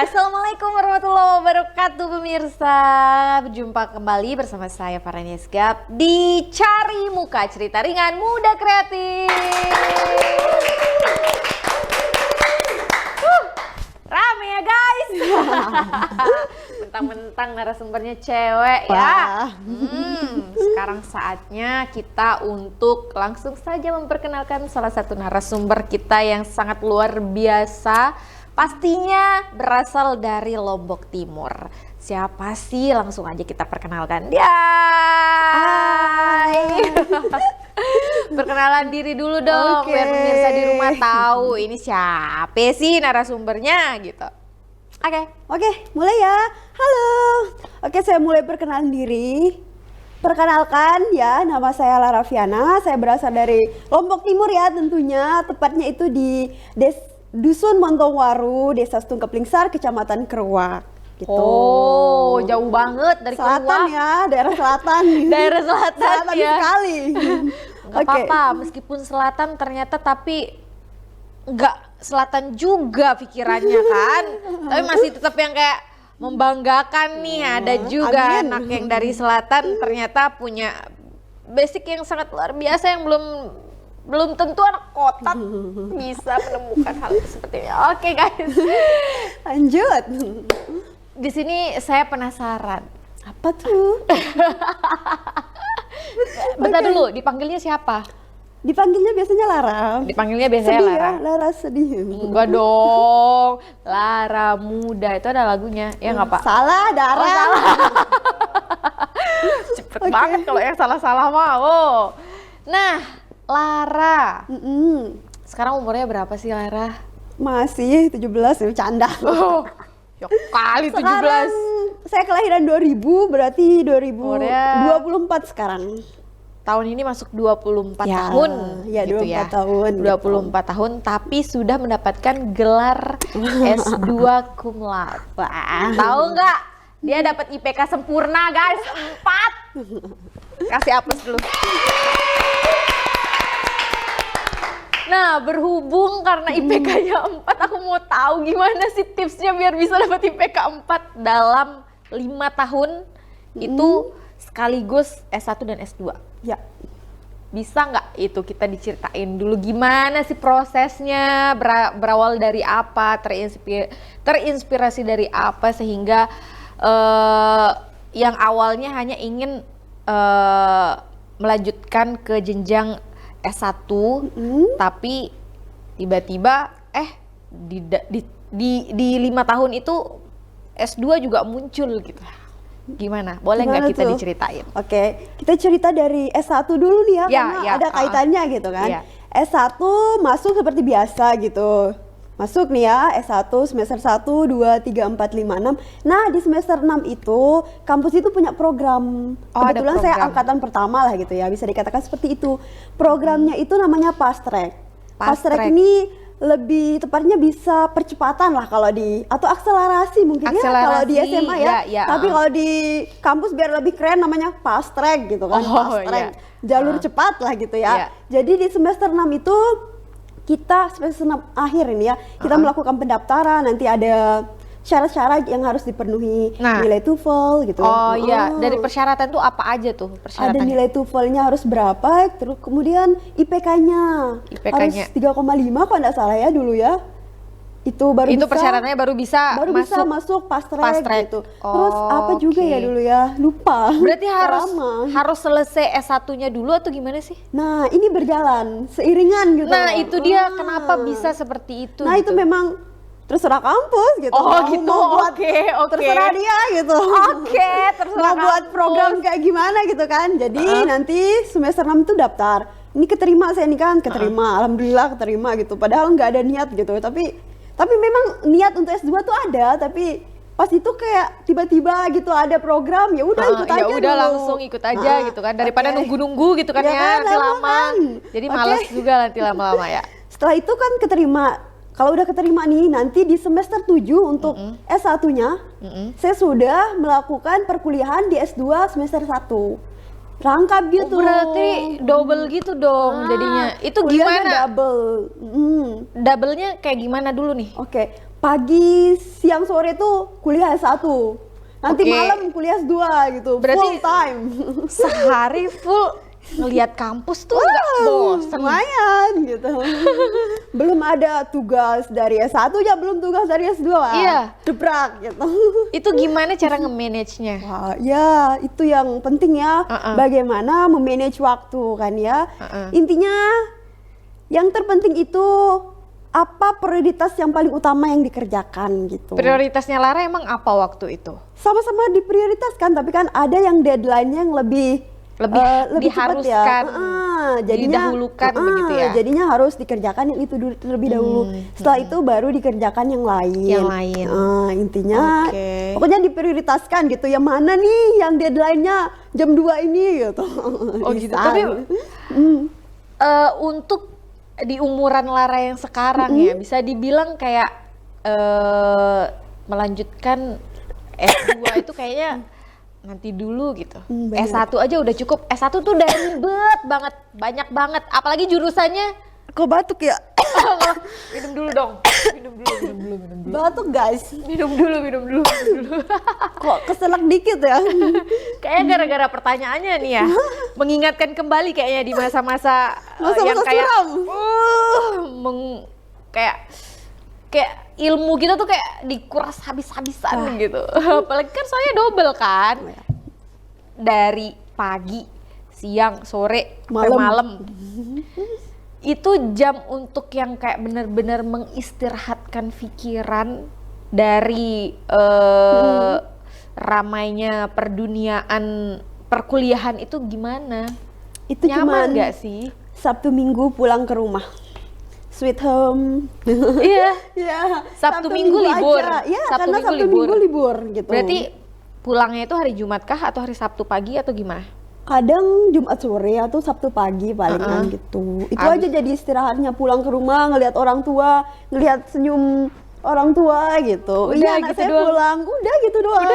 Assalamualaikum warahmatullahi wabarakatuh pemirsa. Berjumpa kembali bersama saya Farhania Esgab di Cari Muka, cerita ringan muda kreatif. Rame ya guys. Mentang-mentang narasumbernya cewek ya. Sekarang saatnya kita untuk langsung saja memperkenalkan salah satu narasumber kita yang sangat luar biasa. Pastinya berasal dari Lombok Timur. Siapa sih? Langsung aja kita perkenalkan dia. Hai. Perkenalan diri dulu dong, biar pemirsa di rumah tahu ini siapa sih narasumbernya gitu. Oke, mulai ya. Halo. Oke, saya mulai perkenalan diri. Perkenalkan ya, nama saya Lara Fiana. Saya berasal dari Lombok Timur ya tentunya. Tepatnya itu di Dusun Montongwaru, Desa Stungkeplingsar, Kecamatan Keruak. Gitu. Oh, jauh banget dari selatan Keruak. Ya, daerah selatan. Daerah selatan ya. Sekali. Gak apa-apa, meskipun selatan ternyata tapi nggak selatan juga pikirannya kan. Tapi masih tetap yang kayak membanggakan nih, ada juga amin. anak yang dari selatan ternyata punya basic yang sangat luar biasa yang belum tentu anak kota bisa menemukan hal seperti ini. Oke guys, lanjut. Di sini saya penasaran. Apa tuh? Bentar dulu, dipanggilnya siapa? Dipanggilnya biasanya Lara. Dipanggilnya biasanya sedih Lara. Ya, Lara sedih. Enggak dong, Lara Muda itu ada lagunya, ya nggak Pak? Salah, Dara. Oh, salah. Cepet banget kalau yang salah-salah mah. Oh. Nah, Lara. Sekarang umurnya berapa sih Lara? Masih 17, bercanda. Oh, ya kali 17. Sekarang saya kelahiran 2000, berarti 2024 sekarang. Tahun ini masuk 24 ya, tahun. Ya, gitu 24 tahun. 24 tahun, tapi sudah mendapatkan gelar S2 cum laude. Tahu nggak? Dia dapat IPK sempurna guys, 4. Kasih aplaus dulu. Nah, berhubung karena IPK-nya 4, aku mau tahu gimana sih tipsnya biar bisa dapat IPK 4 dalam 5 tahun itu sekaligus S1 dan S2. Ya. Bisa nggak itu kita diceritain dulu gimana sih prosesnya, berawal dari apa, terinspirasi dari apa sehingga yang awalnya hanya ingin melanjutkan ke jenjang S1 tapi tiba-tiba di 5 tahun itu S2 juga muncul gitu. Gimana? Boleh nggak kita diceritain? Oke, kita cerita dari S1 dulu nih ya, karena ada kaitannya gitu kan. S1 masuk seperti biasa gitu. Masuk nih ya, S1 semester 1, 2, 3, 4, 5, 6. Nah, di semester 6 itu kampus itu punya program. Kebetulan saya angkatan pertama lah gitu ya, bisa dikatakan seperti itu. Programnya itu namanya Fast Track. Fast Track ini lebih tepatnya bisa percepatan lah kalau atau akselerasi mungkin ya kalau di SMA ya. Tapi kalau di kampus biar lebih keren namanya Fast Track gitu kan. Fast Track. Jalur cepat lah gitu ya. Jadi di semester 6 itu kita semester 6 akhir ini ya, kita melakukan pendaftaran, nanti ada syarat-syarat yang harus dipenuhi, nilai TOEFL gitu. Iya, dari persyaratan tuh apa aja tuh persyaratannya? Ada nilai TOEFL-nya harus berapa, terus kemudian IPK-nya harus 3,5 kalau nggak salah ya dulu ya. Itu persyaratannya baru bisa masuk Fast Track gitu. Oh, terus apa juga ya dulu ya, lupa. Berarti harus selesai S1-nya dulu atau gimana sih? Nah, ini berjalan seiringan gitu. Nah, itu dia kenapa bisa seperti itu. Nah, gitu. itu memang terserah kampus gitu. Mau buat terserah dia gitu. Terserah mau buat program kayak gimana gitu kan. Jadi nanti semester 6 itu daftar. Ini keterima saya nih kan, keterima. Alhamdulillah keterima gitu. Padahal nggak ada niat gitu. Tapi memang niat untuk S2 tuh ada, tapi pas itu kayak tiba-tiba gitu ada program, ya udah ikut aja dulu. Langsung ikut aja gitu kan, daripada nunggu-nunggu gitu kan ya nanti lama. Jadi malas juga nanti lama-lama ya. Setelah itu kan keterima. Kalau udah keterima nih, nanti di semester 7 untuk S1-nya, saya sudah melakukan perkuliahan di S2 semester 1. Rangkap gitu. Berarti double gitu dong jadinya. Itu gimana? Double. Double-nya kayak gimana dulu nih? Oke. pagi, siang, sore tuh kuliah S1. Nanti malam kuliah S2 gitu. Berarti full time. Sehari full ngelihat kampus tuh nggak bosan? Lumayan gitu. Belum ada tugas dari S1 ya, belum tugas dari S2. Iya. Jebrak gitu. Itu gimana cara nge-manage-nya? Wah, ya itu yang penting ya. Bagaimana memanage waktu kan ya. Intinya yang terpenting itu apa prioritas yang paling utama yang dikerjakan gitu. Prioritasnya Lara emang apa waktu itu? Sama-sama diprioritaskan, tapi kan ada yang deadline-nya yang lebih diharuskan, jadinya didahulukan begitu ya. Jadinya harus dikerjakan yang itu dulu terlebih dahulu. Setelah itu baru dikerjakan yang lain. Yang lain. Intinya pokoknya diprioritaskan gitu. Yang mana nih yang deadline-nya jam 2 ini gitu. Oh gitu. Tapi untuk di umuran Lara yang sekarang ya, bisa dibilang kayak melanjutkan S2 itu kayaknya nanti dulu gitu. S1 aja udah cukup. S1 tuh udah ribet banget, banyak banget. Apalagi jurusannya. Kok batuk ya? Minum dulu dong. Minum dulu. Batuk guys. Minum dulu. Kok keselak dikit ya? Kayaknya gara-gara pertanyaannya nih ya. Mengingatkan kembali kayaknya di masa-masa yang kayak kayak ilmu kita tuh kayak dikuras habis-habisan gitu. Apalagi kan soalnya double kan. Dari pagi, siang, sore, sampai malam. Itu jam untuk yang kayak benar-benar mengistirahatkan pikiran dari ramainya perduniaan perkuliahan itu gimana? Itu nyaman nggak sih? Sabtu Minggu pulang ke rumah. Sweet home. Iya. Ya, Sabtu Minggu libur. Iya, karena Sabtu Minggu libur gitu. Berarti pulangnya itu hari Jumat kah atau hari Sabtu pagi atau gimana? Kadang Jumat sore atau Sabtu pagi palingan gitu. Itu aja jadi istirahatnya, pulang ke rumah ngelihat orang tua, ngelihat senyum orang tua gitu. Udah anak gitu saya doang. pulang, udah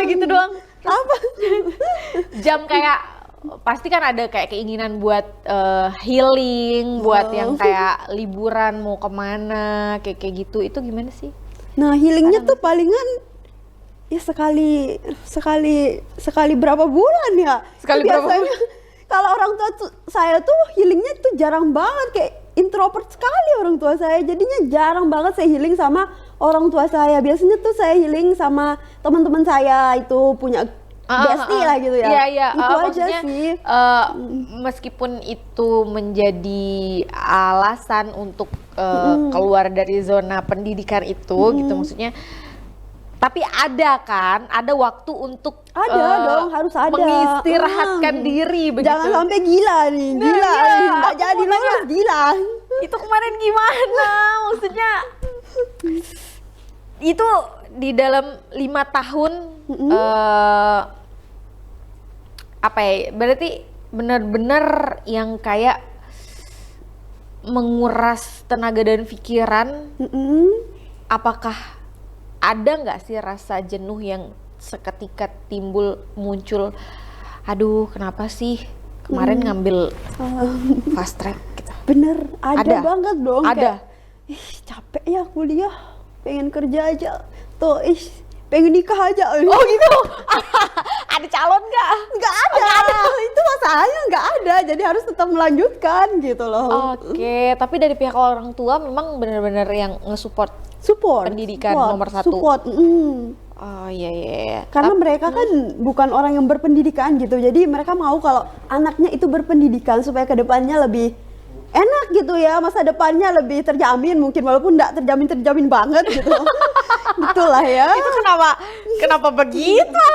gitu doang. Apa? Jam kayak pasti kan ada kayak keinginan buat healing, buat yang kayak liburan mau kemana, kayak gitu. Itu gimana sih? Nah, healingnya tuh palingan ya sekali berapa bulan ya? Sekali berapa biasanya kalau orang tua saya tuh healingnya tuh jarang banget, kayak introvert sekali orang tua saya, jadinya jarang banget saya healing sama orang tua saya. Biasanya tuh saya healing sama teman-teman saya itu punya bestie lah gitu ya. Iya. Itu aja sih. Meskipun itu menjadi alasan untuk keluar dari zona pendidikan itu gitu maksudnya. Tapi ada waktu untuk dong, harus ada mengistirahatkan diri begitu. Jangan sampai gila nih, nggak jadi lulus, gila. Itu kemarin gimana? Maksudnya itu di dalam 5 tahun apa ya? Berarti benar-benar yang kayak menguras tenaga dan pikiran. Apakah ada nggak sih rasa jenuh yang seketika muncul? Aduh, kenapa sih kemarin ngambil fast track gitu? Bener, ada banget dong. Ada. Kayak, capek ya kuliah, pengen kerja aja. Tuh, pengen nikah aja. Oh gitu? Ada calon nggak? Nggak ada. Itu masalahnya nggak ada. Jadi harus tetap melanjutkan gitu loh. Oke, tapi dari pihak orang tua memang benar-benar yang nge-support pendidikan nomor 1. Oh iya. Karena mereka kan bukan orang yang berpendidikan gitu. Jadi mereka mau kalau anaknya itu berpendidikan supaya kedepannya lebih enak gitu ya, masa depannya lebih terjamin, mungkin walaupun nggak terjamin banget gitu. Gitulah ya. Itu kenapa begitu?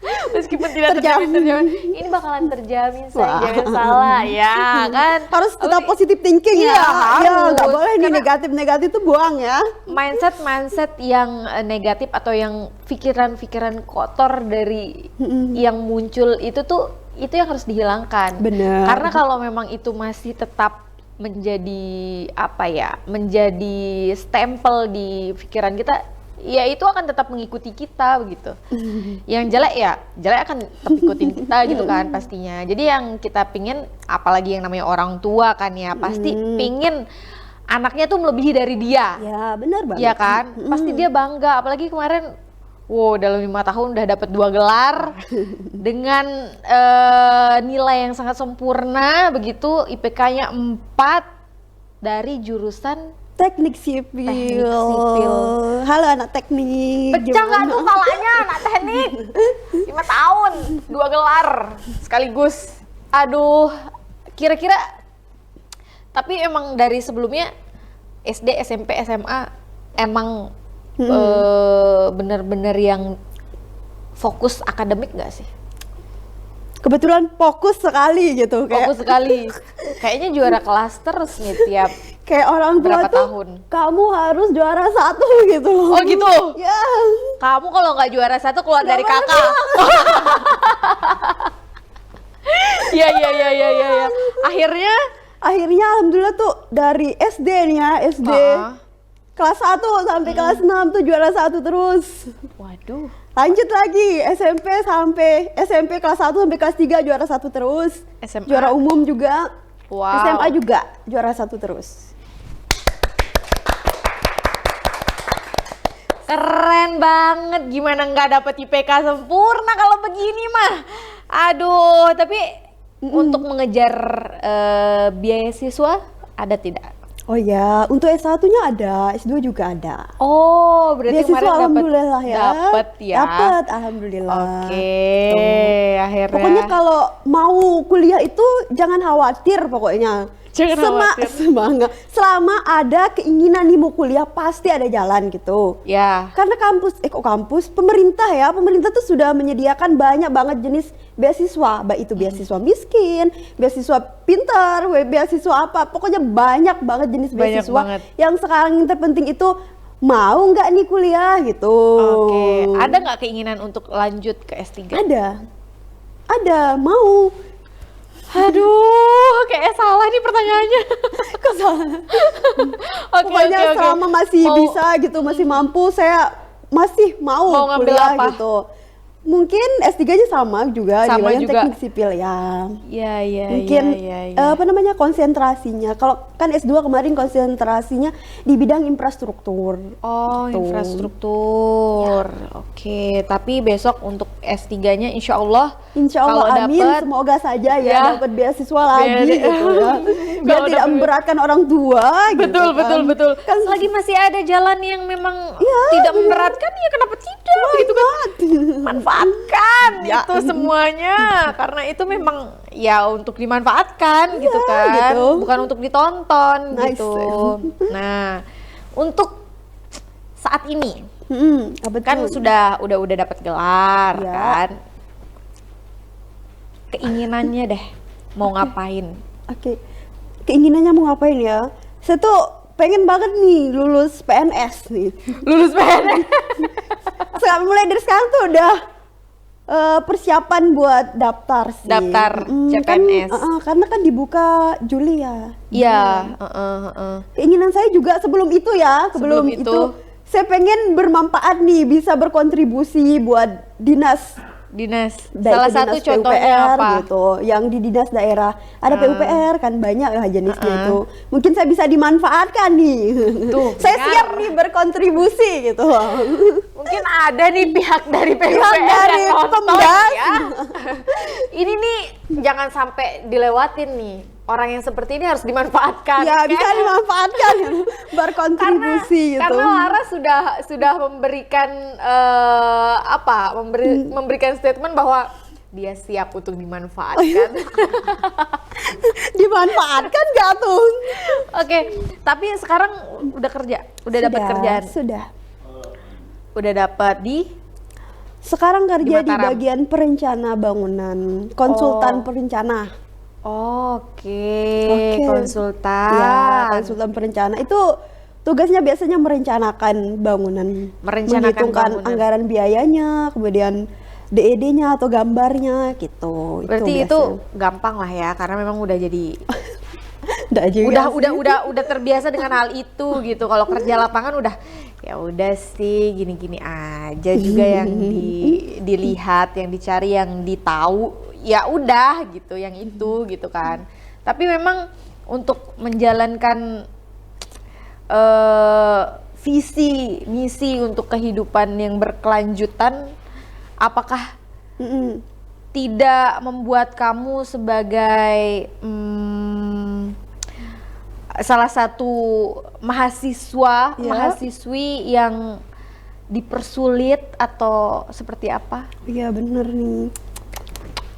Meskipun tidak terjamin, ini bakalan terjamin, saya jangan salah ya kan. Harus tetap positive thinking ya. Harus. Nggak boleh nih negatif tuh buang ya. Mindset yang negatif atau yang pikiran kotor dari yang muncul itu yang harus dihilangkan. Bener. Karena kalau memang itu masih tetap menjadi menjadi stempel di pikiran kita, ya itu akan tetap mengikuti kita begitu. Yang jelek akan tetap ikutin kita gitu kan pastinya. Jadi yang kita pingin, apalagi yang namanya orang tua kan ya, pasti pingin anaknya tuh melebihi dari dia. Ya, benar banget. Iya kan? Pasti dia bangga, apalagi kemarin dalam 5 tahun udah dapat 2 gelar dengan nilai yang sangat sempurna begitu, IPK-nya 4 dari jurusan Teknik sipil. Halo anak teknik. Pecah nggak tuh palanya anak teknik? 5 tahun, 2 gelar sekaligus. Aduh, kira-kira tapi emang dari sebelumnya SD, SMP, SMA emang bener-bener yang fokus akademik nggak sih? Kebetulan fokus sekali gitu. Fokus sekali. Kayaknya juara kelas terus nih tiap kayak orang tua berapa tuh, tahun. Kamu harus juara 1 gitu. Oh gitu? Ya. Kamu kalau nggak juara 1 keluar dari kakak. Iya. Akhirnya alhamdulillah tuh dari SD nih ya, SD. Kelas 1 sampai kelas 6 tuh juara 1 terus. Waduh. Lanjut lagi SMP kelas 1 sampai kelas 3 juara 1 terus. SMA. Juara umum juga. Wow. SMA juga juara 1 terus. Keren banget, gimana nggak dapet IPK sempurna kalau begini mah. Aduh, tapi untuk mengejar biaya siswa ada tidak? Oh ya, untuk S1-nya ada, S2 juga ada. Oh, berarti beasiswa kemarin alhamdulillah ya. Dapet ya. Dapat, alhamdulillah. Oke, akhirnya. Pokoknya kalau mau kuliah itu jangan khawatir pokoknya. Jangan khawatir. Semangat. Selama ada keinginan nih mau kuliah pasti ada jalan gitu. Ya. Karena kampus, pemerintah tuh sudah menyediakan banyak banget jenis beasiswa, baik itu beasiswa miskin, beasiswa pintar, beasiswa apa, pokoknya banyak banget jenis beasiswa. Yang sekarang yang terpenting itu mau nggak nih kuliah gitu. Oke, ada nggak keinginan untuk lanjut ke S3? Ada, mau. Aduh, kayak salah nih pertanyaannya. Kok salah? Pokoknya selama masih bisa gitu, masih mampu, saya masih mau ngambil kuliah apa? gitu. Mungkin S3-nya sama juga di bagian teknik sipil ya. Iya. Mungkin apa namanya konsentrasinya. Kalau kan S2 kemarin konsentrasinya di bidang infrastruktur. Oh, gitu. Infrastruktur. Ya. Oke, tapi besok untuk S3-nya insya Allah amin, semoga saja ya dapat beasiswa lagi gitu ya. Biar tidak memberatkan orang tua gitu. Betul. Kan selagi masih ada jalan yang memang tidak memberatkan ya kenapa tidak gitu kan. Manfaatkan itu semuanya karena itu memang ya untuk dimanfaatkan gitu kan, bukan untuk ditonton gitu. Nah, untuk saat ini kan sudah dapat gelar kan, keinginannya deh mau ngapain? Oke. Keinginannya mau ngapain ya? Saya tuh pengen banget nih lulus PNS nih. Lulus PNS. Mulai dari sekarang tuh udah persiapan buat daftar sih. Daftar CPNS. Karena kan dibuka Juli ya. Iya. Keinginan saya juga sebelum itu sebelum itu saya pengen bermanfaat nih, bisa berkontribusi buat dinas. Salah satu contohnya apa? Gitu. Yang di dinas daerah ada PUPR kan banyak lah jenisnya itu. Mungkin saya bisa dimanfaatkan nih. Saya siap nih berkontribusi gitu. Mungkin ada nih pihak dari PUPR yang nonton ya. Ini nih jangan sampai dilewatin nih. Orang yang seperti ini harus dimanfaatkan. Ya, bisa dimanfaatkan berkontribusi gitu. Karena Lara sudah memberikan memberikan statement bahwa dia siap untuk dimanfaatkan. Dimanfaatkan gak tuh? Oke, tapi sekarang udah kerja, udah dapat kerjaan. Udah dapat di sekarang kerja di bagian perencana bangunan, konsultan perencana. Oke, konsultan. Ya, konsultan perencana itu tugasnya biasanya merencanakan bangunan, menghitungkan anggaran biayanya, kemudian DED-nya atau gambarnya gitu. Berarti itu gampang lah ya, karena memang udah jadi udah terbiasa dengan hal itu gitu. Kalau kerja lapangan udah ya udah sih gini-gini aja juga yang dilihat, yang dicari, yang ditahu. Ya udah gitu, yang itu gitu kan. Tapi memang untuk menjalankan visi misi untuk kehidupan yang berkelanjutan, apakah tidak membuat kamu sebagai salah satu mahasiswi yang dipersulit atau seperti apa? Iya bener nih.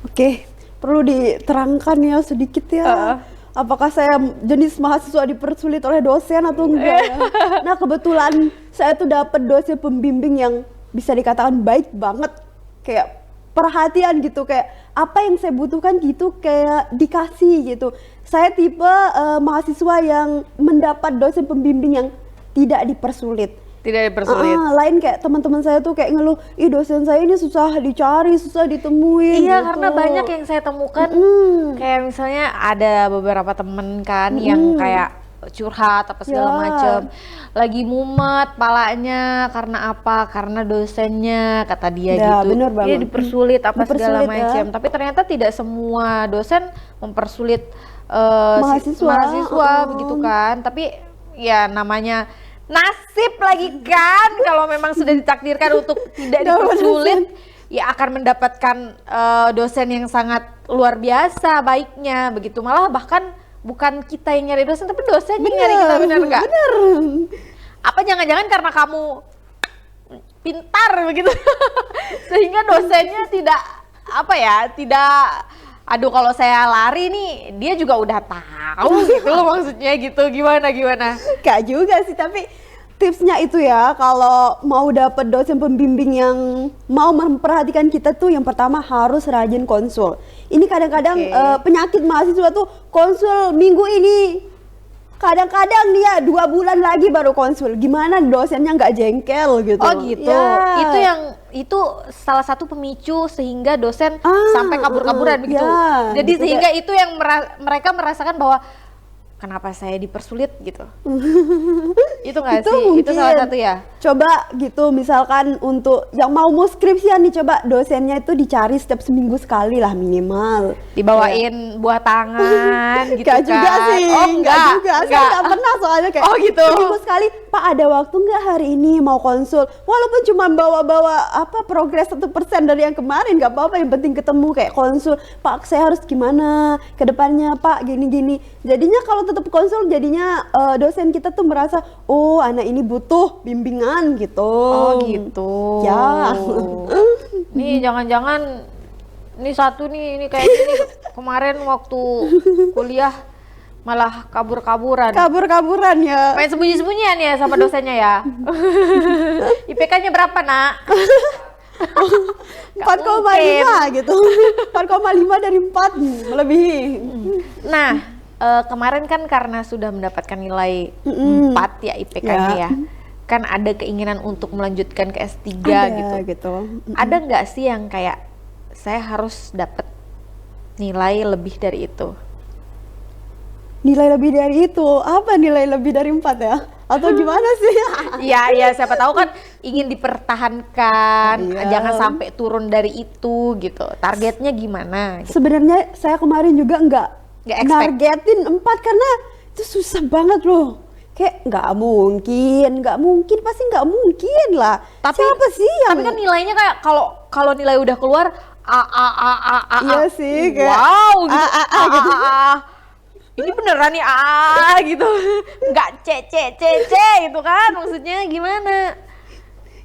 Oke, perlu diterangkan ya sedikit ya. Apakah saya jenis mahasiswa dipersulit oleh dosen atau enggak ya? Nah kebetulan saya tuh dapat dosen pembimbing yang bisa dikatakan baik banget, kayak perhatian gitu, kayak apa yang saya butuhkan gitu kayak dikasih gitu. Saya tipe mahasiswa yang mendapat dosen pembimbing yang tidak dipersulit. Tidak dipersulit. Lain kayak teman-teman saya tuh kayak ngeluh, ih dosen saya ini susah dicari, susah ditemuin. Iya, gitu. karena banyak yang saya temukan, kayak misalnya ada beberapa temen kan yang kayak curhat apa segala macem, lagi mumet palanya karena apa? Karena dosennya kata dia gitu. Bener banget. Dia dipersulit apa segala macam. Tapi ternyata tidak semua dosen mempersulit mahasiswa begitu kan. Tapi ya namanya nasib lagi kan, kalau memang sudah ditakdirkan untuk tidak dipersulit, ya akan mendapatkan dosen yang sangat luar biasa baiknya begitu. Malah bahkan bukan kita yang nyari dosen, tapi dosen yang nyari kita, bener nggak? Bener. Apa jangan-jangan karena kamu pintar begitu, sehingga dosennya tidak aduh kalau saya lari nih dia juga udah tahu gitu loh, maksudnya gitu. Gimana? Gak juga sih, tapi tipsnya itu ya, kalau mau dapat dosen pembimbing yang mau memperhatikan kita tuh yang pertama harus rajin konsul. Ini kadang-kadang penyakit mahasiswa tuh konsul minggu ini, kadang-kadang dia 2 bulan lagi baru konsul. Gimana dosennya nggak jengkel gitu? Oh gitu. Ya. Itu salah satu pemicu sehingga dosen sampai kabur-kaburan begitu. Ya, jadi gitu sehingga itu yang mereka merasakan bahwa kenapa saya dipersulit gitu. Itu nggak sih? Mungkin. Itu salah satu ya. Coba gitu, misalkan untuk yang mau skripsian nih, coba dosennya itu dicari setiap seminggu sekali lah minimal. Dibawain buah tangan gitu Gak kan. juga sih. Oh enggak. Saya nggak pernah soalnya kayak gitu. seminggu sekali, Pak ada waktu nggak hari ini mau konsul? Walaupun cuma bawa-bawa progres 1% dari yang kemarin, nggak apa-apa, yang penting ketemu kayak konsul. Pak saya harus gimana ke depannya Pak, gini-gini. Jadinya kalau tetap konsul, jadinya dosen kita tuh merasa, oh anak ini butuh bimbingan gitu. Oh gitu. Ya. Nih jangan-jangan ini kayaknya nih kemarin waktu kuliah malah kabur-kaburan ya. Main sembunyi-sembunyian ya sama dosennya ya. IPK-nya berapa nak? 4,5 gitu. 4,5 dari 4 melebihi. Nah kemarin kan karena sudah mendapatkan nilai 4 ya IPK-nya ya, kan ada keinginan untuk melanjutkan ke S3 gitu. Ada nggak sih yang kayak saya harus dapat nilai lebih dari itu? Nilai lebih dari itu? Apa nilai lebih dari 4 ya? Atau gimana sih? Ya siapa tahu kan ingin dipertahankan, jangan sampai turun dari itu gitu. Targetnya gimana? Gitu. Sebenarnya saya kemarin juga nggak nargetin 4 karena itu susah banget loh. Kayak nggak mungkin, pasti nggak mungkin lah. Tapi siapa sih yang? Tapi kan nilainya kayak kalau nilai udah keluar Iya sih, kayak wow gitu. gitu. Ini beneran nih gitu. Nggak C gitu kan, maksudnya gimana?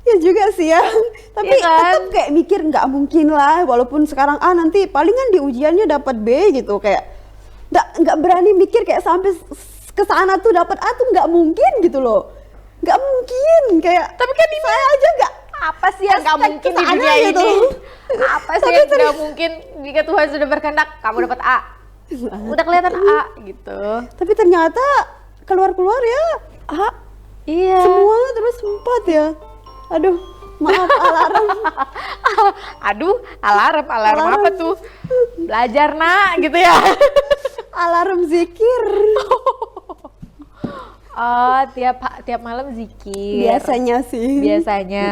Ya juga sih ya, tapi ya kan? Tetap kayak mikir nggak mungkin lah, walaupun sekarang nanti palingan di ujiannya dapat B gitu, kayak nggak berani mikir kayak sampai ke sana tuh dapat A tuh nggak mungkin gitu loh, nggak mungkin kayak. Tapi kan ini saya aja nggak, apa sih yang nggak mungkin di dunia gitu. ini? Apa sih yang nggak mungkin jika Tuhan sudah berkehendak kamu dapat A? Udah kelihatan A gitu. Tapi ternyata keluar ya A. Iya. Semua terus 4 ya. Aduh, maaf alarm. alarm apa tuh? Belajar nak gitu ya. Alarm zikir. Oh, tiap malam zikir. Biasanya sih.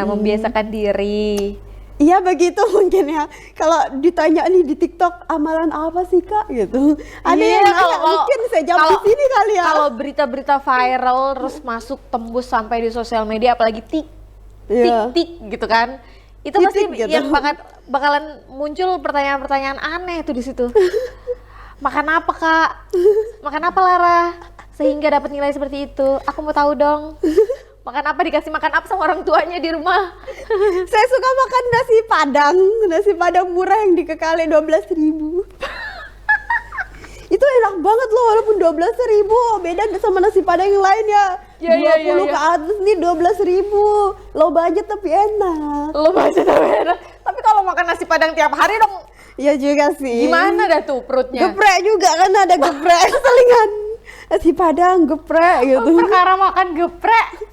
Membiasakan diri. Iya begitu mungkin ya. Kalau ditanya nih di TikTok amalan apa sih Kak gitu. Ada yang nanya, mungkin saya jawab di sini kali ya. Kalau berita-berita viral terus masuk tembus sampai di sosial media, apalagi tik gitu kan. Itu pasti gitu. Yang bakalan muncul pertanyaan-pertanyaan aneh tuh di situ. Makan apa Kak? Makan apa Lara? Sehingga dapat nilai seperti itu. Aku mau tahu dong. Makan apa, dikasih makan apa sama orang tuanya di rumah? Saya suka makan nasi padang murah yang dikekali 12.000. Itu enak banget loh, walaupun 12.000 beda sama nasi padang yang lain ya. 20 ke atas nih 12.000. Low budget tapi enak. Tapi kalau makan nasi padang tiap hari dong. Iya juga sih. Gimana dah tuh perutnya? Geprek juga kan, ada geprek selingan. Nasi padang geprek gitu. Perkara makan geprek.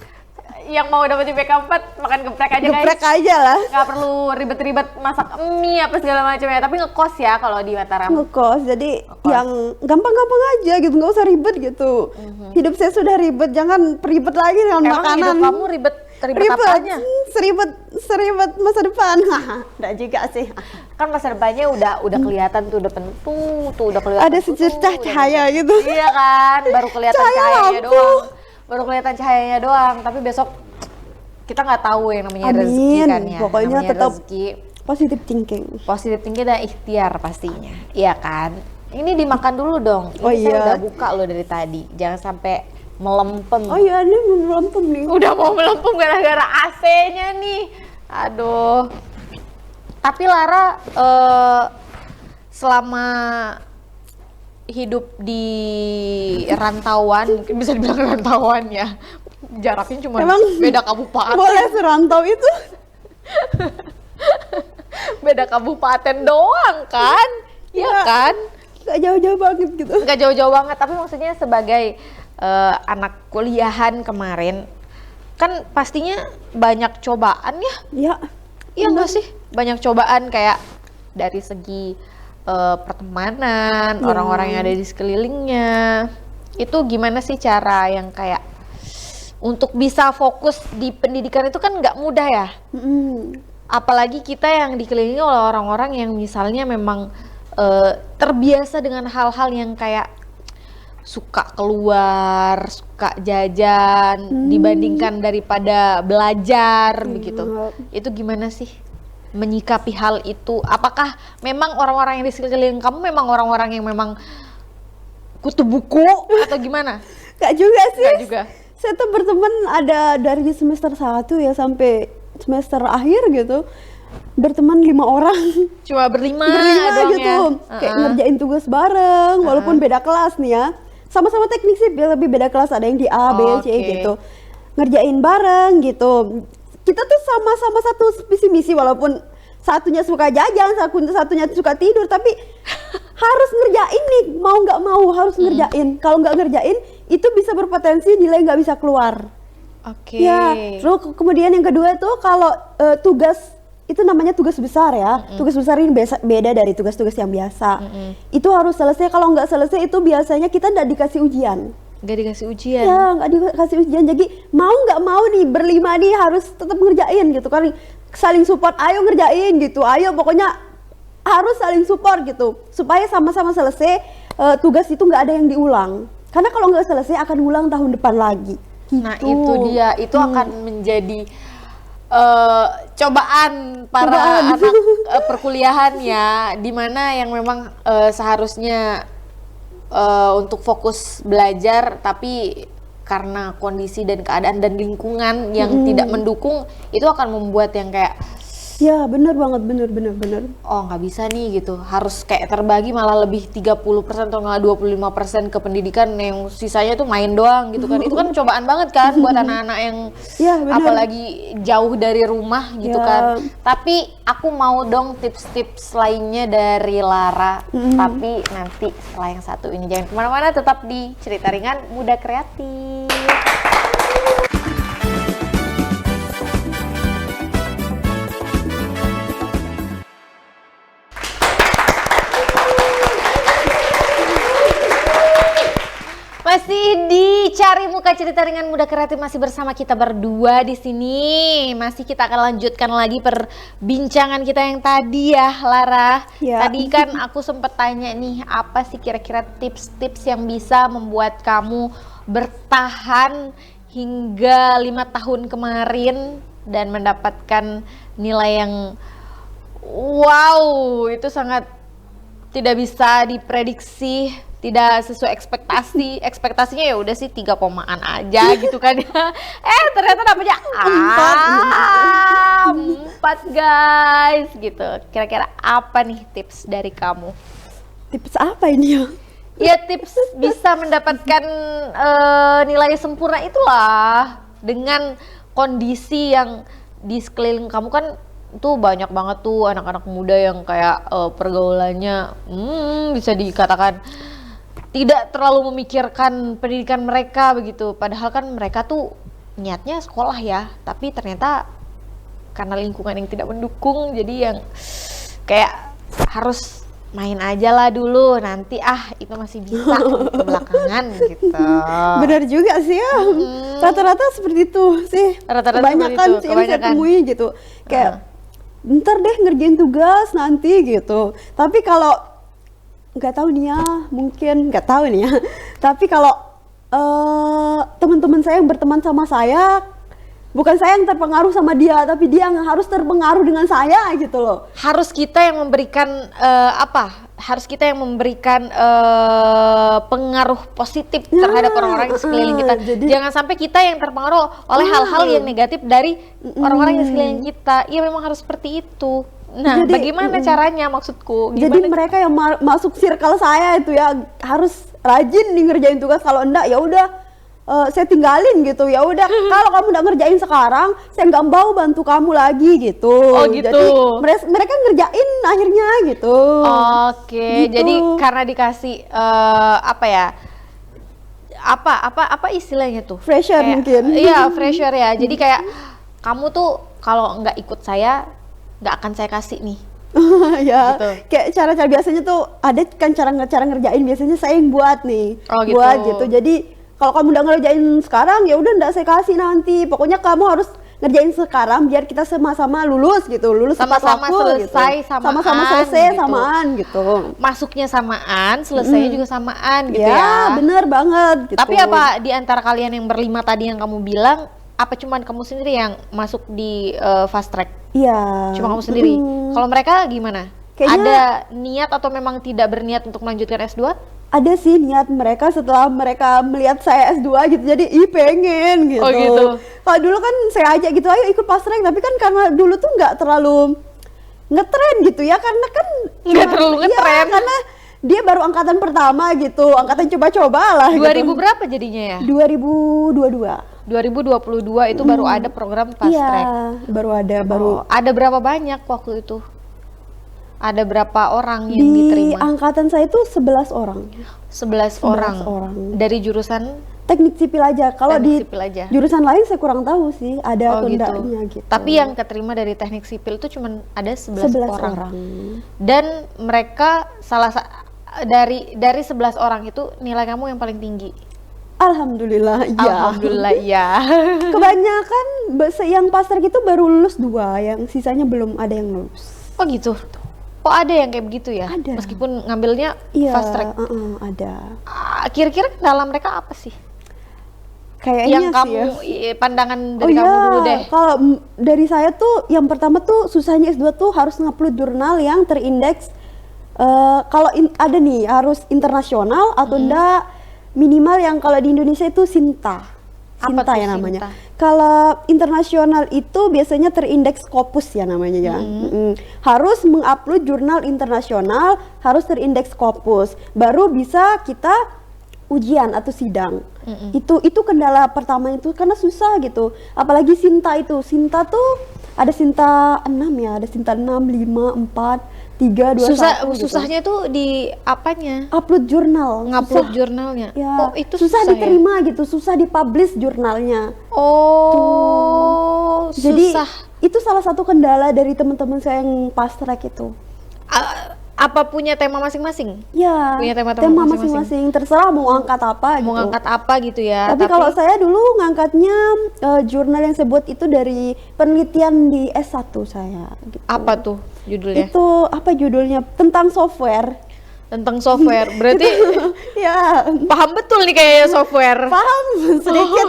Yang mau dapat IPK 4 makan geprek aja guys. Geprek aja lah. Nggak perlu ribet-ribet masak mie apa segala macam ya. Tapi ngekos ya kalau di Mataram. Ngekos, jadi yang gampang-gampang aja gitu, nggak usah ribet gitu. Hidup saya sudah ribet, jangan ribet lagi dengan makanan. Hidup kamu ribet apanya? Seribet masa depan. Nggak juga sih. Kan masa depannya udah kelihatan tuh, udah pentu tuh, udah kelihatan. Ada secercah cahaya gitu. Iya kan, baru kelihatan cahayanya doang. Baru kelihatan cahayanya doang, tapi besok kita nggak tahu yang namanya rezeki kan ya. Pokoknya tetap rezeki. Positive thinking. Positive thinking dan ikhtiar pastinya, iya kan. Ini dimakan dulu dong. Ini saya udah buka loh dari tadi, jangan sampai melempem. Oh iya, ini mau melempem nih. Udah mau melempem gara-gara AC-nya nih. Aduh. Tapi Lara selama hidup di rantauan, mungkin bisa dibilang rantauan ya, jaraknya cuma beda kabupaten. Boleh serantau itu? Beda kabupaten doang kan, ya kan? Gak jauh-jauh banget gitu. Gak jauh-jauh banget, tapi maksudnya sebagai anak kuliahan kemarin, kan pastinya banyak cobaan ya? Iya. Iya nggak sih? Banyak cobaan kayak dari segi pertemanan, orang-orang yang ada di sekelilingnya. Itu gimana sih cara yang kayak untuk bisa fokus di pendidikan itu kan nggak mudah ya. Apalagi kita yang dikelilingi oleh orang-orang yang misalnya memang terbiasa dengan hal-hal yang kayak suka keluar, suka jajan dibandingkan daripada belajar begitu. Itu gimana sih menyikapi hal itu? Apakah memang orang-orang yang di sekeliling kamu memang orang-orang yang memang kutu buku atau gimana? Gak juga sih. Gak juga. Saya tuh berteman ada dari semester 1 ya sampai semester akhir gitu. Berteman 5 orang. Cuma berlima gitu. Ya? Kayak ngerjain tugas bareng walaupun beda kelas nih ya. Sama-sama teknik sih, tapi beda kelas, ada yang di A, B, C gitu. Ngerjain bareng gitu. Kita tuh sama-sama satu visi misi, walaupun satunya suka jajan, satunya suka tidur, tapi harus ngerjain nih, mau nggak mau harus ngerjain. Kalau nggak ngerjain, itu bisa berpotensi nilai nggak bisa keluar. Ya, terus kemudian yang kedua tuh kalau tugas, itu namanya tugas besar ya. Tugas besar ini beda dari tugas-tugas yang biasa. Itu harus selesai, kalau nggak selesai itu biasanya kita nggak dikasih ujian. Nggak dikasih ujian? Ya, nggak dikasih ujian. Jadi mau nggak mau nih berlima nih harus tetap ngerjain gitu kan. Saling support, ayo ngerjain gitu. Ayo pokoknya harus saling support gitu. Supaya sama-sama selesai, tugas itu nggak ada yang diulang. Karena kalau nggak selesai akan ulang tahun depan lagi. Gitu. Nah itu dia, itu akan menjadi cobaan para anak perkuliahan ya. Dimana yang memang seharusnya untuk fokus belajar, tapi karena kondisi dan keadaan dan lingkungan yang tidak mendukung, itu akan membuat yang kayak ya bener banget, bener. oh nggak bisa nih gitu, harus kayak terbagi malah lebih 30% atau nggak 25% ke pendidikan, yang sisanya tuh main doang gitu kan. Itu kan cobaan banget kan buat anak-anak yang apalagi jauh dari rumah gitu kan. Tapi aku mau dong tips-tips lainnya dari Lara, tapi nanti setelah yang satu ini. Jangan kemana-mana, tetap di Cerita Ringan Muda Kreatif. Mas, Masih di Cari Muka Cerita dengan Muda Kreatif, masih bersama kita berdua di sini. Masih kita akan lanjutkan lagi perbincangan kita yang tadi ya, Lara. Ya. Tadi kan aku sempat tanya nih, apa sih kira-kira tips-tips yang bisa membuat kamu bertahan hingga 5 tahun kemarin dan mendapatkan nilai yang wow, itu sangat tidak bisa diprediksi, tidak sesuai ekspektasi. Ekspektasinya ya udah sih 3 komaan aja gitu kan ya. Ternyata dapetnya 4 guys gitu. Kira-kira apa nih tips dari kamu? Tips apa ini ya? Ya tips bisa mendapatkan nilai sempurna itulah, dengan kondisi yang di sekeliling kamu kan tuh banyak banget tuh anak-anak muda yang kayak pergaulannya bisa dikatakan tidak terlalu memikirkan pendidikan mereka begitu. Padahal kan mereka tuh niatnya sekolah ya, tapi ternyata karena lingkungan yang tidak mendukung, jadi yang kayak harus main aja lah dulu, nanti itu masih bisa gitu, belakangan gitu. Benar juga sih ya. Rata-rata seperti itu sih. Rata-rata kebanyakan sih yang saya temui gitu. Kayak ntar deh ngerjain tugas nanti gitu. Tapi kalau nggak tahu nih ya, mungkin nggak tahu nih ya. Tapi kalau teman-teman saya yang berteman sama saya, bukan saya yang terpengaruh sama dia, tapi dia yang harus terpengaruh dengan saya gitu loh. Harus kita yang memberikan Harus kita yang memberikan pengaruh positif terhadap orang-orang di sekeliling kita. Jadi, jangan sampai kita yang terpengaruh oleh hal-hal yang negatif dari orang-orang di sekeliling kita. Iya, memang harus seperti itu. Nah, jadi, bagaimana caranya maksudku? Jadi mereka yang masuk circle saya itu ya harus rajin nih ngerjain tugas. Kalau enggak ya udah saya tinggalin gitu. Ya udah, kalau kamu udah ngerjain sekarang, saya nggak mau bantu kamu lagi gitu. Oh gitu. Jadi mereka ngerjain akhirnya gitu. Oke, gitu. Jadi karena dikasih apa istilahnya tuh? Pressure mungkin. Iya, pressure ya. Jadi kayak kamu tuh kalau nggak ikut saya, nggak akan saya kasih nih. Ya, gitu. Kayak cara-cara biasanya tuh ada kan cara ngerjain, biasanya saya yang buat nih. Oh gitu. Buat gitu. Jadi kalau kamu udah ngerjain sekarang, ya udah nggak saya kasih nanti. Pokoknya kamu harus ngerjain sekarang biar kita sama-sama lulus gitu. Lulus sama-sama selesai gitu. Sama-sama selesai gitu. Samaan gitu. Masuknya samaan, selesainya juga samaan gitu ya. Ya, bener banget gitu. Tapi apa di antara kalian yang berlima tadi yang kamu bilang, apa cuman kamu sendiri yang masuk di fast track? Iya. Cuma kamu sendiri. Kalau mereka gimana? Kayaknya ada niat atau memang tidak berniat untuk melanjutkan S2? Ada sih niat mereka setelah mereka melihat saya S2 gitu, jadi pengen gitu. Oh gitu. Kalau dulu kan saya ajak gitu, ayo ikut fast track, tapi kan karena dulu tuh nggak terlalu ngetren gitu ya, karena kan nggak terlalu ngetren. Ya, karena dia baru angkatan pertama gitu, angkatan coba-coba lah. 2000 gitu. Berapa jadinya ya? 2022 itu baru ada program fast track. Iya, baru ada. Ada berapa banyak waktu itu? Ada berapa orang yang Di diterima? angkatan saya itu 11 orang. 11 orang. Dari jurusan teknik sipil aja. Kalau di sipil aja. Jurusan lain saya kurang tahu sih, ada atau enggaknya gitu. Tapi yang keterima dari teknik sipil itu cuma ada 11 orang. Dan mereka dari 11 orang itu nilai kamu yang paling tinggi. Alhamdulillah iya. Alhamdulillah iya. Kebanyakan yang fast track itu baru lulus 2, yang sisanya belum ada yang lulus. Oh gitu. Oh ada yang kayak begitu ya? Ada. Meskipun ngambilnya fast track. Ada. Kira-kira kendala mereka apa sih? Kayaknya yang sih kamu pandangan dari kamu dulu deh. Kalau dari saya tuh yang pertama tuh susahnya S2 tuh harus ngupload jurnal yang terindeks. Kalau ada nih harus internasional atau enggak minimal yang kalau di Indonesia itu Sinta. Sinta ya namanya. Kalau internasional itu biasanya terindeks Scopus ya namanya ya. Harus mengupload jurnal internasional, harus terindeks Scopus, baru bisa kita ujian atau sidang. Itu kendala pertama itu karena susah gitu. Apalagi Sinta itu. Sinta tuh ada Sinta 6 ya, ada Sinta 6, 5, 4, 3, 2, 1 susahnya gitu. tuh di apanya? Upload jurnal. Ngupload jurnalnya. Ya. Oh, itu susah diterima ya? gitu, susah dipublish jurnalnya. Oh, Jadi susah. Itu salah satu kendala dari teman-teman saya yang fast track itu. Apa punya tema masing-masing? Ya, punya tema masing-masing. Terserah mau angkat apa mau gitu. angkat apa gitu ya. Tapi kalau saya dulu ngangkatnya jurnal yang saya buat itu dari penelitian di S1 saya gitu. Apa tuh judulnya? Itu apa judulnya? Tentang software. Tentang software. Berarti ya, paham betul nih kayaknya software. paham sedikit.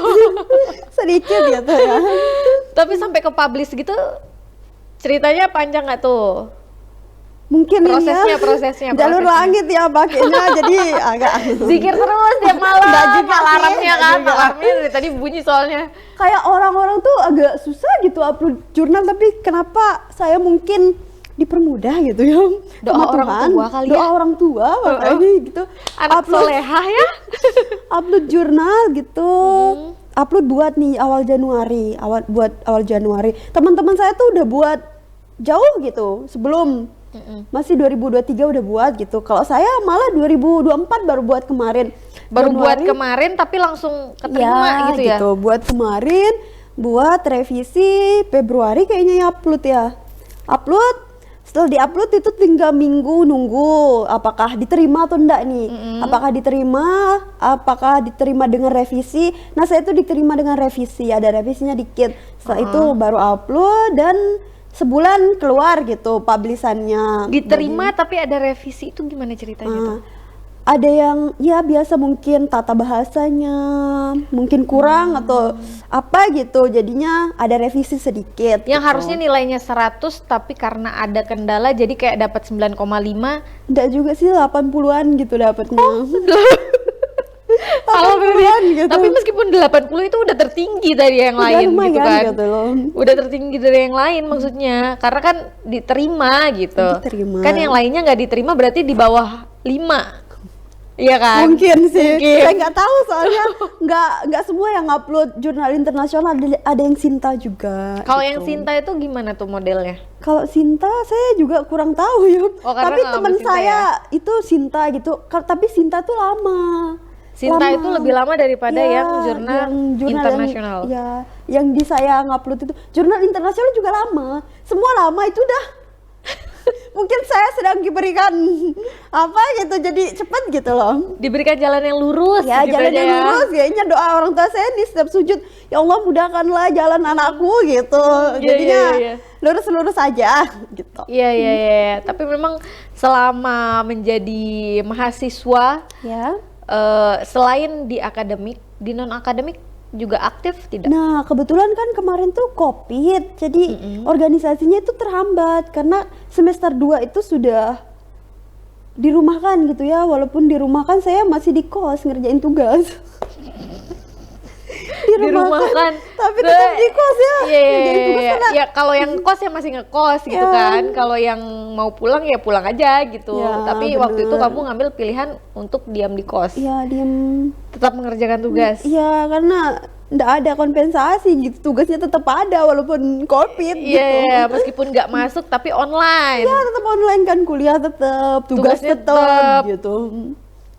Sedikit gitu ya. Tapi sampai ke publish gitu ceritanya panjang nggak tuh? Mungkin prosesnya jalur langit ya pakainya jadi agak zikir terus tiap malam. Nggak juga sih, alarmnya nggak kan, juga. alarmnya dari tadi bunyi soalnya. kayak orang-orang tuh agak susah gitu upload jurnal, tapi kenapa saya mungkin dipermudah gitu ya Doa sama orang Tuhan. tua kali ya. Doa orang tua makanya gitu. Anak solehah ya. Upload jurnal gitu. Upload buat nih awal Januari. Awal Januari. Teman-teman saya tuh udah buat jauh gitu sebelum. Masih 2023 udah buat gitu. Kalau saya malah 2024 baru buat kemarin. Baru Januari, buat kemarin tapi langsung keterima gitu ya. Buat kemarin, buat revisi Februari kayaknya ya upload ya. Upload, setelah diupload itu tinggal minggu nunggu apakah diterima atau enggak nih. Apakah diterima dengan revisi. Nah, saya itu diterima dengan revisi, ada revisinya dikit. Setelah itu baru upload dan sebulan keluar gitu publishannya. Diterima tapi ada revisi, itu gimana ceritanya tuh? Ada yang ya biasa mungkin tata bahasanya mungkin kurang atau apa gitu, jadinya ada revisi sedikit. Yang gitu. harusnya nilainya 100 tapi karena ada kendala jadi kayak dapat 9,5. Enggak juga sih, 80-an gitu dapatnya. Kalau gitu. Tapi meskipun 80 itu udah tertinggi dari yang Udah lain lumayan gitu kan. gitu loh. Udah tertinggi dari yang lain maksudnya. Karena kan diterima gitu. Diterima. Kan yang lainnya nggak diterima berarti di bawah 5. Iya kan? Mungkin sih. Saya nggak tahu soalnya nggak semua yang upload jurnal internasional, ada yang Sinta juga. Kalau gitu. yang Sinta itu gimana tuh modelnya? Kalau Sinta saya juga kurang tahu ya. Oh, karena tapi nggak teman ngambil Sinta saya itu Sinta gitu. Tapi Sinta tuh lama. Sinta itu lebih lama daripada Ya, yang jurnal internasional. Yang di saya ngupload itu jurnal internasional juga lama. Semua lama itu udah. Mungkin saya sedang diberikan apa gitu, jadi cepet gitu loh. Diberikan jalan yang lurus. Ya, gitu jalan aja yang ya. lurus. Kayaknya doa orang tua saya di setiap sujud, ya Allah mudahkanlah jalan anakku gitu. Jadinya lurus-lurus aja gitu. Iya. Tapi memang selama menjadi mahasiswa, Ya. selain di akademik, di non akademik juga aktif tidak? Nah, kebetulan kan kemarin tuh COVID, jadi organisasinya itu terhambat karena semester 2 itu sudah dirumahkan gitu ya. Walaupun dirumahkan, saya masih di kos ngerjain tugas. Dirumahkan tapi tetap di kos ya. Iya. Ya kalau yang kos ya masih ngekos gitu kan. Kalau yang mau pulang ya pulang aja gitu. Ya, tapi bener. waktu itu kamu ngambil pilihan untuk diam di kos. Iya, diem. Tetap mengerjakan tugas. Iya, karena nggak ada kompensasi gitu, tugasnya tetap ada walaupun COVID gitu. Iya, meskipun nggak masuk tapi online. Iya, tetap online kan, kuliah tetap, tugas Tugasnya tetap gitu.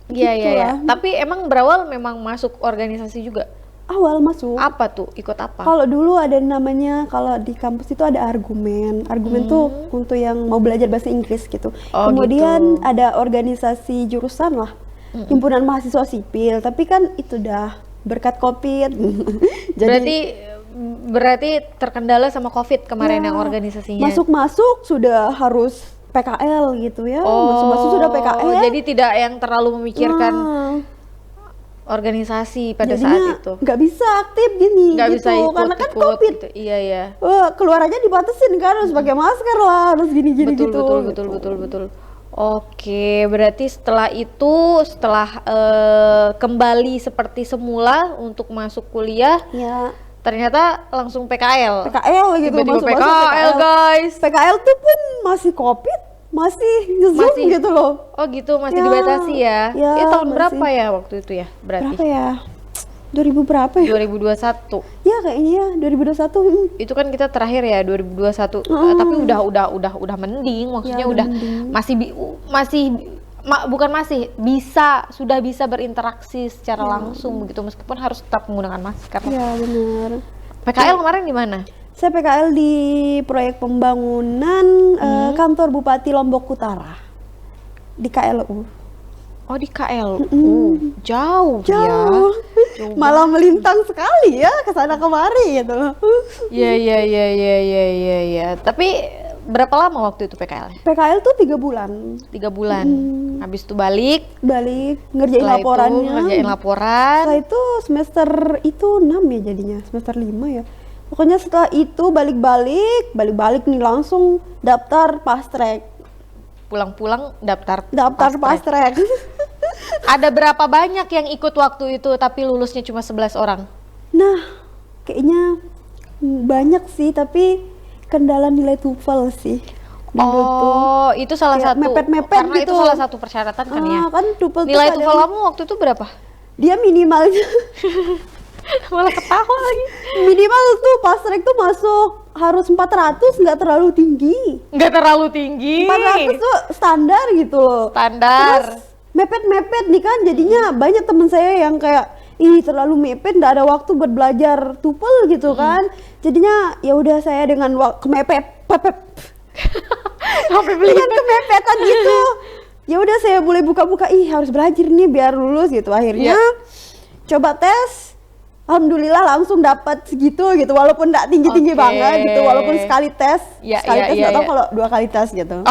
Iya. Tapi emang berawal memang masuk organisasi juga. Awal masuk. Apa tuh? Ikut apa? Kalau dulu ada namanya, kalau di kampus itu ada argumen. Argumen tuh untuk yang mau belajar bahasa Inggris gitu. Oh, Kemudian gitu. ada organisasi jurusan lah, himpunan mahasiswa sipil. Tapi kan itu dah berkat COVID. Berarti terkendala sama COVID kemarin Ya, yang organisasinya. Masuk sudah harus PKL gitu ya. Oh, Masuk sudah PKL. jadi tidak yang terlalu memikirkan organisasi pada saat itu. Nggak bisa aktif gini. Nggak gitu. bisa ikut, karena kan COVID. Gitu. Iya. Keluar aja dibatasin kan, harus pakai masker lah, harus gini-gini Betul, gitu. betul. Oke, berarti setelah kembali seperti semula untuk masuk kuliah, Ya. ternyata langsung PKL. PKL gitu, Tiba-tiba masuk PKL, guys. PKL tuh pun masih COVID, masih Zoom gitu loh. Oh gitu, masih Ya, dibatasi ya. ya, Tahun masih. berapa ya waktu itu ya? Berarti Berapa ya? 2000 berapa ya? 2021. Ya kayaknya ya, 2021. Itu kan kita terakhir ya 2021. Tapi udah mending, maksudnya Ya, udah mending. sudah bisa berinteraksi secara langsung begitu, meskipun harus tetap menggunakan masker. Ya benar. PKL kemarin di mana? Saya PKL di proyek pembangunan kantor Bupati Lombok Utara. Di KLU. Oh, di KLU. Jauh ya. Jauh. Malah melintang sekali ya ke sana kemari gitu. Iya. Tapi berapa lama waktu itu PKL? PKL tuh 3 bulan. 3 bulan. Habis itu balik ngerjain laporannya. Ngerjain laporan. Setelah itu semester itu 6 ya jadinya, semester 5 ya. Pokoknya setelah itu balik nih langsung daftar fast track. Pulang-pulang daftar fast track. Ada berapa banyak yang ikut waktu itu tapi lulusnya cuma 11 orang? Nah, kayaknya banyak sih, tapi kendala nilai TOEFL sih. Oh, itu salah satu. Mepet-mepet karena gitu. Itu salah satu persyaratan kan ya. Kan TOEFL nilai TOEFL kamu waktu itu berapa? Dia minimalnya. Malah ketawa lagi. Minimal tuh fast track tuh masuk harus 400, nggak terlalu tinggi. 400 tuh standar gitu loh. Standar. Terus mepet-mepet nih kan, jadinya banyak temen saya yang kayak terlalu mepet, nggak ada waktu buat belajar TOEFL gitu kan. Jadinya ya udah saya dengan kemepetan gitu. Ya udah saya mulai buka-buka, harus belajar nih biar lulus gitu. Akhirnya coba tes. Alhamdulillah langsung dapat segitu gitu, walaupun nggak tinggi-tinggi banget gitu, walaupun sekali tes nggak tahu kalau 2 kali tes gitu.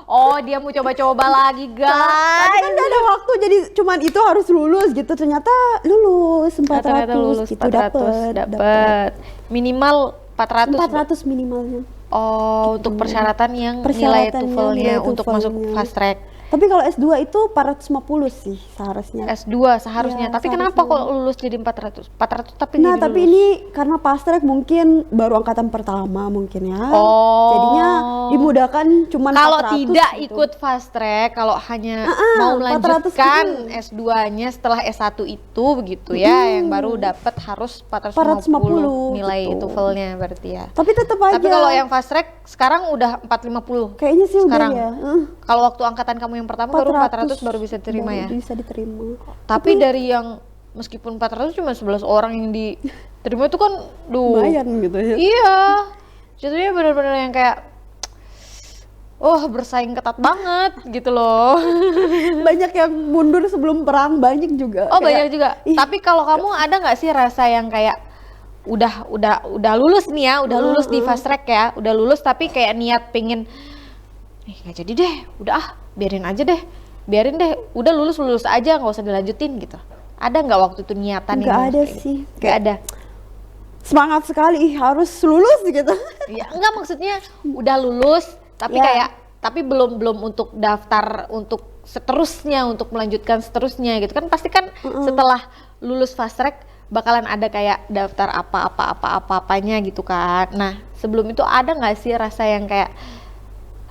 Oh, dia mau coba-coba lagi guys. Tapi kan udah ada waktu, jadi cuman itu harus lulus gitu. Ternyata lulus 400 gitu, dapat. Minimal 400 minimalnya. Oh, untuk persyaratan yang nilai TOEFL-nya untuk masuk fast track. Tapi kalau S2 itu 450 sih seharusnya. S2 seharusnya. Tapi kenapa kok lulus jadi 400? 400 tapi Nah, jadi tapi lulus. ini karena fast track mungkin baru angkatan pertama mungkin ya. Oh. Jadinya dimudahkan cuman 400. Kalau tidak gitu. ikut fast track, kalau hanya mau melanjutkan S2-nya setelah S1 itu begitu ya, yang baru dapat harus 450 nilai gitu. TOEFL-nya berarti ya. Tapi tetap aja. Tapi kalau yang fast track sekarang udah 450. Kayaknya sih sekarang. Udah ya. Kalau waktu angkatan kamu yang pertama baru 400 baru bisa diterima ya. Bisa diterima. Tapi dari yang meskipun 400 cuma 11 orang yang diterima itu kan lumayan gitu ya. Iya. Jadinya benar-benar yang kayak bersaing ketat banget gitu loh. Banyak yang mundur sebelum perang, banyak juga. Oh, banyak juga. Tapi kalau kamu ada nggak sih rasa yang kayak udah lulus nih ya, udah lulus di fast track ya, udah lulus tapi kayak niat pengen nggak jadi deh, udah biarin deh, udah lulus aja, nggak usah dilanjutin gitu. Ada nggak waktu itu niatan? Nggak ada sih, nggak ada. Semangat sekali harus lulus gitu. Ya enggak, maksudnya udah lulus tapi tapi belum untuk daftar untuk seterusnya, untuk melanjutkan seterusnya gitu kan. Pasti kan setelah lulus fast track bakalan ada kayak daftar apa-apanya gitu kan. Nah, sebelum itu ada nggak sih rasa yang kayak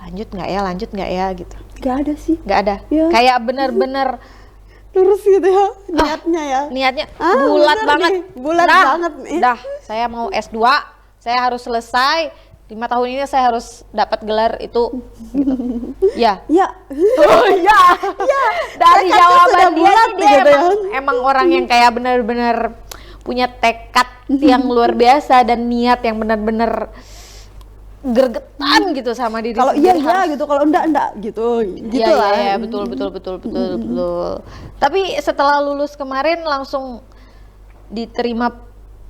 lanjut nggak ya gitu? Nggak ada sih. Nggak ada. Ya. Kayak bener-bener lurus gitu ya niatnya ya. Niatnya bulat banget. Bulat banget nih. Dah, saya mau S2, saya harus selesai 5 tahun ini, saya harus dapat gelar itu gitu. Ya. Oh ya. Dari jawaban dia emang orang yang kayak bener-bener punya tekad yang luar biasa dan niat yang bener-bener gergetan gitu sama diri kalau sendiri. Kalau iya gitu, kalau enggak gitu. Gitu lah. Iya, betul. Tapi setelah lulus kemarin langsung diterima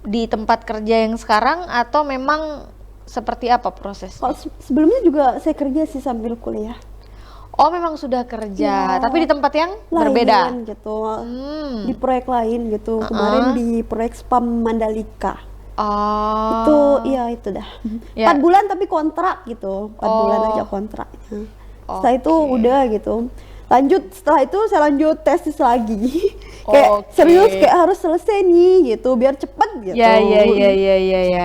di tempat kerja yang sekarang atau memang seperti apa prosesnya? Kalau sebelumnya juga saya kerja sih sambil kuliah. Oh, memang sudah kerja, tapi di tempat yang berbeda gitu. Di proyek lain gitu. Kemarin di proyek Spam Mandalika. Oh. Itu dah. 4 bulan tapi kontrak gitu. 4 bulan aja kontraknya. Setelah itu udah gitu. Setelah itu saya lanjut tesis lagi. Kayak serius, kayak harus selesai nih gitu biar cepet gitu. Ya.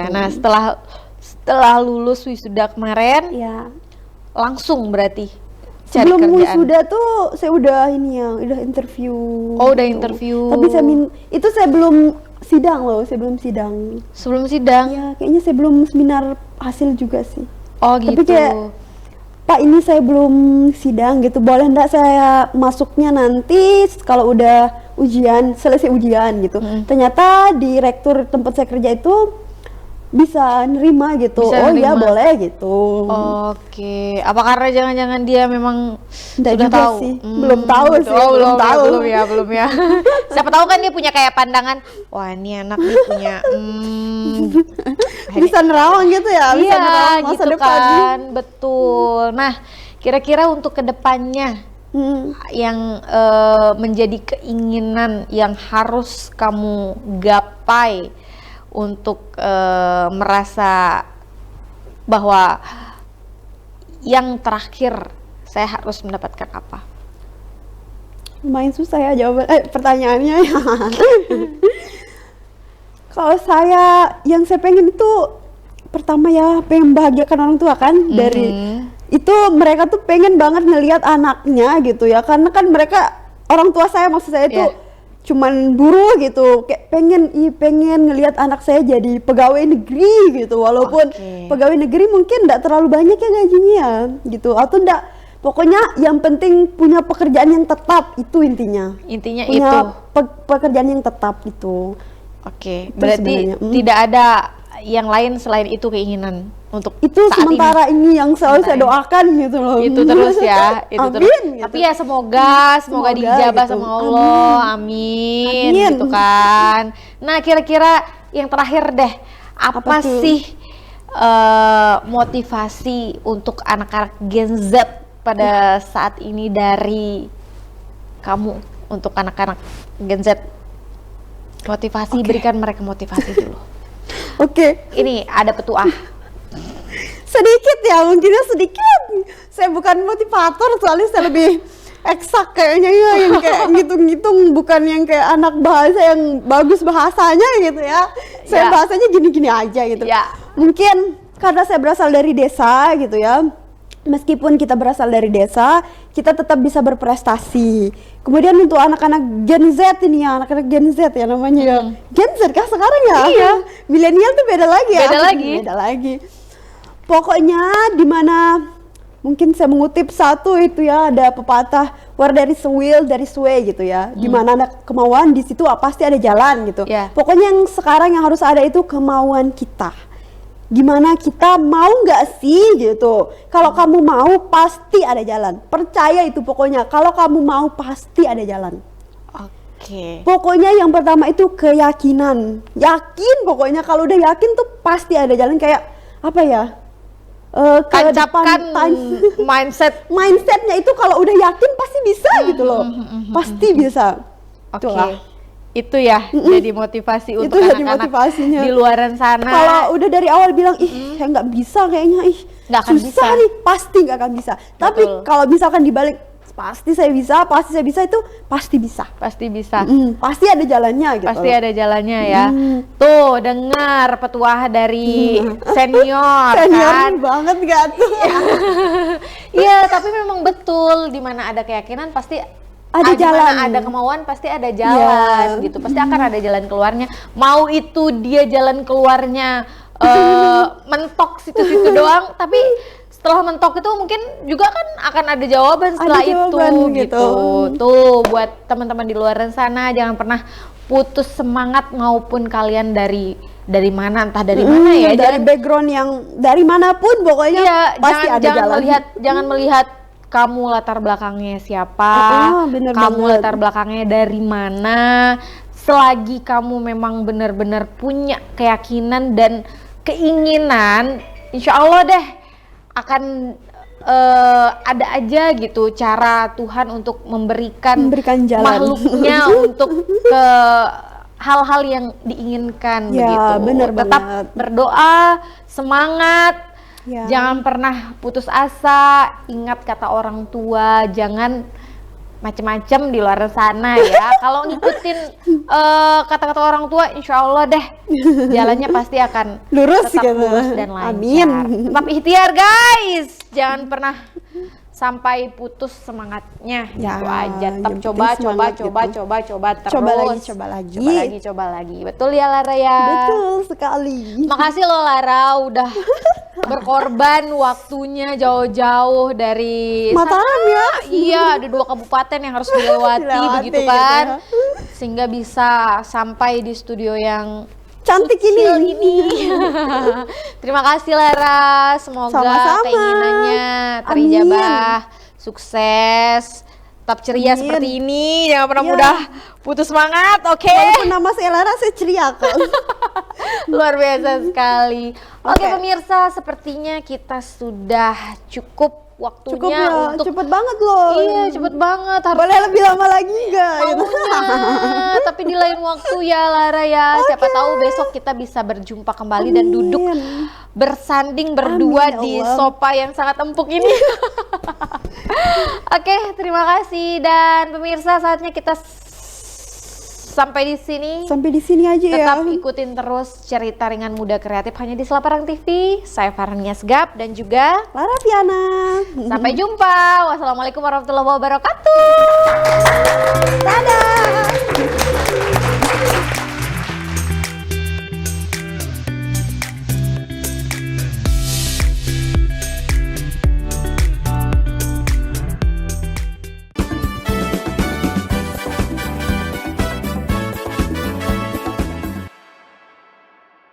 Nah, setelah lulus wisuda kemarin langsung berarti sebelum wisuda tuh saya udah interview. Oh, udah interview. Tapi saya belum sidang loh, sebelum sidang. Sebelum sidang? Ya, kayaknya saya belum seminar hasil juga sih. Oh, gitu. Tapi kayak, Pak ini saya belum sidang gitu, boleh enggak saya masuknya nanti kalau udah selesai ujian gitu. Ternyata direktur tempat saya kerja itu bisa nerima gitu. Bisa ya nerima. boleh gitu. Oke, apa karena jangan-jangan dia memang Nggak sudah juga tahu? sih. Belum tahu gitu. sih, Oh, belum tahu. belum ya. Siapa tahu kan dia punya kayak pandangan, wah ini anak nih punya Bisa nerawang gitu ya, bisa iya nerawang masa gitu depan. kan, betul. Nah, kira-kira untuk kedepannya yang menjadi keinginan yang harus kamu gapai untuk merasa bahwa yang terakhir saya harus mendapatkan apa? Lumayan susah ya jawaban pertanyaannya. Kalau yang saya pengen itu pertama ya pengen bahagiakan orang tua kan. Dari itu mereka tuh pengen banget ngelihat anaknya gitu ya, karena kan mereka orang tua saya, maksud saya itu cuman buruh gitu, kayak pengen ngelihat anak saya jadi pegawai negeri gitu, walaupun pegawai negeri mungkin enggak terlalu banyak ya gajinya gitu, atau enggak, pokoknya yang penting punya pekerjaan yang tetap, itu intinya punya itu pekerjaan yang tetap gitu. Berarti tidak ada yang lain selain itu keinginan untuk itu saat sementara ini yang selalu saya doakan gitu loh. Itu terus ya, itu amin, terus. Gitu. Tapi ya semoga dijabah gitu. sama Allah, amin gitu kan. Nah kira-kira yang terakhir deh, apa sih motivasi untuk anak-anak Gen Z pada saat ini dari kamu untuk anak-anak Gen Z? Motivasi, berikan mereka motivasi dulu. Ini ada petuah. Sedikit ya, mungkinnya sedikit. Saya bukan motivator, soalnya saya lebih eksak kayaknya ya, yang kayak ngitung-ngitung, bukan yang kayak anak bahasa yang bagus bahasanya gitu ya. Saya bahasanya gini-gini aja gitu. Mungkin karena saya berasal dari desa gitu ya. Meskipun kita berasal dari desa, kita tetap bisa berprestasi. Kemudian untuk anak-anak Gen Z ini ya, anak-anak Gen Z ya namanya ya. Gen Z kah sekarang ya? Iya. Milenial tuh beda lagi ya. Beda lagi. Pokoknya dimana mungkin saya mengutip satu itu ya, ada pepatah where there is a will there is way gitu ya. Dimana ada kemauan di situ pasti ada jalan gitu. Pokoknya yang sekarang yang harus ada itu kemauan kita. Gimana kita mau nggak sih gitu. Kalau kamu mau pasti ada jalan. Percaya itu pokoknya. Kalau kamu mau pasti ada jalan. Pokoknya yang pertama itu keyakinan. Yakin pokoknya, kalau udah yakin tuh pasti ada jalan. Kayak apa ya? Tancapkan mindsetnya itu kalau udah yakin pasti bisa gitu loh. Pasti bisa. Itu ya jadi motivasi untuk anak-anak di luaran sana. Kalau udah dari awal bilang saya nggak bisa kayaknya, nggak akan susah bisa nih, pasti nggak akan bisa. Tapi kalau misalkan dibalik pasti saya bisa itu pasti bisa. Pasti ada jalannya gitu. Pasti ada jalannya ya. Tuh dengar petuah dari senior kan banget gak tuh. Iya, tapi memang betul, di mana ada keyakinan pasti ada jalan, ada kemauan pasti ada jalan gitu, pasti akan ada jalan keluarnya. Mau itu dia jalan keluarnya mentok situ-situ doang, tapi setelah mentok itu mungkin juga kan akan ada jawaban setelah itu gitu. Tuh buat teman-teman di luar sana, jangan pernah putus semangat, maupun kalian dari mana, entah dari mana ya, dari background yang dari manapun pokoknya pasti ada jalan. Jangan melihat kamu latar belakangnya siapa, latar belakangnya dari mana. Selagi kamu memang benar-benar punya keyakinan dan keinginan, insya Allah deh akan ada aja gitu cara Tuhan untuk memberikan jalan makhluknya untuk ke hal-hal yang diinginkan begitu. Tetap berdoa, semangat. Jangan pernah putus asa, ingat kata orang tua, jangan macem-macem di luar sana ya. Kalau ngikutin kata-kata orang tua, insya Allah deh jalannya pasti akan lurus tetap lurus dan lancar. Tetap ikhtiar guys, jangan pernah sampai putus semangatnya. Itu aja, tetap coba terus. Coba lagi. Betul ya Lara ya? Betul sekali. Makasih loh Lara udah berkorban waktunya jauh-jauh dari Mataram ya. Iya, ada 2 kabupaten yang harus dilewati begitu kan. Sehingga bisa sampai di studio yang cantik ini. Terima kasih Lara, semoga Sama-sama. keinginannya terijabah, sukses, tetap ceria seperti ini, jangan pernah mudah putus semangat, oke? Walaupun nama saya Lara, saya ceria kok. Luar biasa sekali. Oke pemirsa, sepertinya kita sudah cukup waktunya untuk cepet banget loh. Iya, cepet banget. Boleh lebih lama lagi nggak? Tapi di lain waktu ya Lara ya. Siapa tahu besok kita bisa berjumpa kembali dan duduk bersanding berdua di sofa yang sangat empuk ini. Oke, terima kasih dan pemirsa, saatnya kita sampai di sini. Sampai di sini aja ya. Tetap ikutin terus cerita ringan muda kreatif hanya di Selaparang TV. Saya Farhania Segap dan juga Lara Fiana. Sampai jumpa. Wassalamualaikum warahmatullahi wabarakatuh. Dadah.